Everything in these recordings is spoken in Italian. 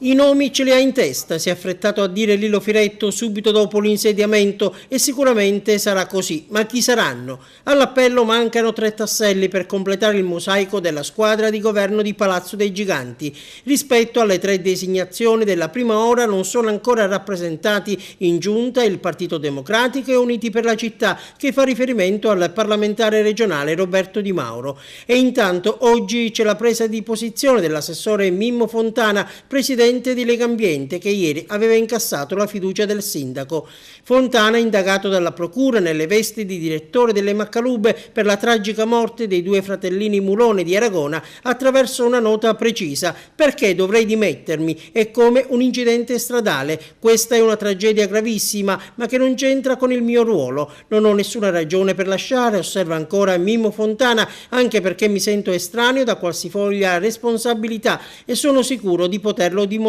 I nomi ce li ha in testa, si è affrettato a dire Lillo Firetto subito dopo l'insediamento, e sicuramente sarà così, ma chi saranno? All'appello mancano 3 tasselli per completare il mosaico della squadra di governo di Palazzo dei Giganti. Rispetto alle 3 designazioni della prima ora non sono ancora rappresentati in giunta il Partito Democratico e Uniti per la Città, che fa riferimento al parlamentare regionale Roberto Di Mauro. E intanto oggi c'è la presa di posizione dell'assessore Mimmo Fontana, presidente di Legambiente, che ieri aveva incassato la fiducia del sindaco. Fontana, indagato dalla procura nelle vesti di direttore delle Maccalube per la tragica morte dei 2 fratellini Mulone di Aragona, attraverso una nota precisa: perché dovrei dimettermi? È come un incidente stradale. Questa è una tragedia gravissima, ma che non c'entra con il mio ruolo. Non ho nessuna ragione per lasciare, osserva ancora Mimmo Fontana, anche perché mi sento estraneo da qualsivoglia responsabilità e sono sicuro di poterlo dimostrare.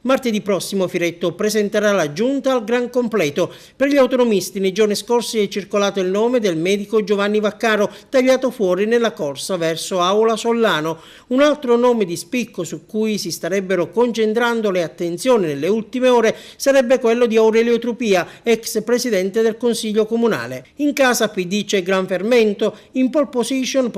Martedì prossimo Firetto presenterà la giunta al gran completo. Per gli autonomisti nei giorni scorsi è circolato il nome del medico Giovanni Vaccaro, tagliato fuori nella corsa verso Aula Sollano. Un altro nome di spicco su cui si starebbero concentrando le attenzioni nelle ultime ore sarebbe quello di Aurelio Trupia, ex presidente del Consiglio Comunale. In casa PD c'è gran fermento. In pole position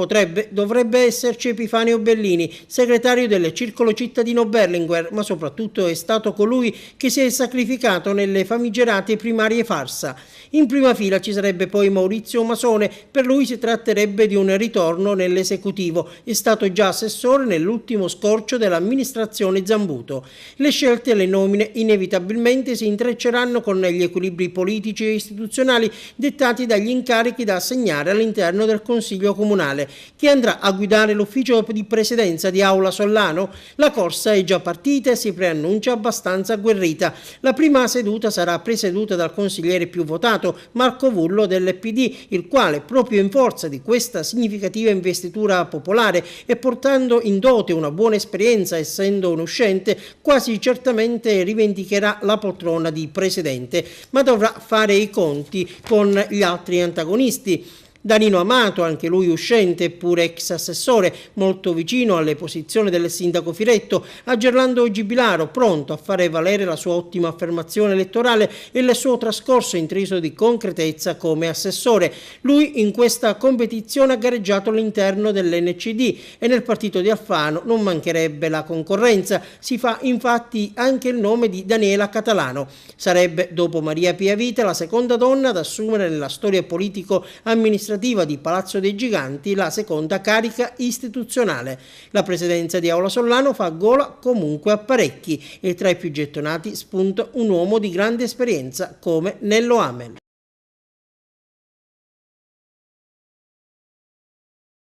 dovrebbe esserci Epifanio Bellini, segretario del Circolo Cittadino Berlinguer, ma soprattutto è stato colui che si è sacrificato nelle famigerate primarie farsa. In prima fila ci sarebbe poi Maurizio Masone. Per lui si tratterebbe di un ritorno nell'esecutivo. È stato già assessore nell'ultimo scorcio dell'amministrazione Zambuto. Le scelte e le nomine inevitabilmente si intrecceranno con gli equilibri politici e istituzionali dettati dagli incarichi da assegnare all'interno del Consiglio Comunale. Chi andrà a guidare l'ufficio di presidenza di Aula Sollano? La corsa è già partita e si preannuncia abbastanza agguerrita. La prima seduta sarà presieduta dal consigliere più votato, Marco Vullo del PD, il quale, proprio in forza di questa significativa investitura popolare e portando in dote una buona esperienza essendo un uscente, quasi certamente rivendicherà la poltrona di presidente, ma dovrà fare i conti con gli altri antagonisti. Danilo Amato, anche lui uscente eppure ex assessore, molto vicino alle posizioni del sindaco Firetto, a Gerlando Gibilaro, pronto a fare valere la sua ottima affermazione elettorale e il suo trascorso intriso di concretezza come assessore. Lui in questa competizione ha gareggiato all'interno dell'NCD e nel partito di Alfano non mancherebbe la concorrenza. Si fa infatti anche il nome di Daniela Catalano. Sarebbe, dopo Maria Pia Vita, la seconda donna ad assumere nella storia politico-amministrativa di Palazzo dei Giganti la seconda carica istituzionale. La presidenza di Aula Sollano fa gola comunque a parecchi e tra i più gettonati spunta un uomo di grande esperienza come Nello Amel.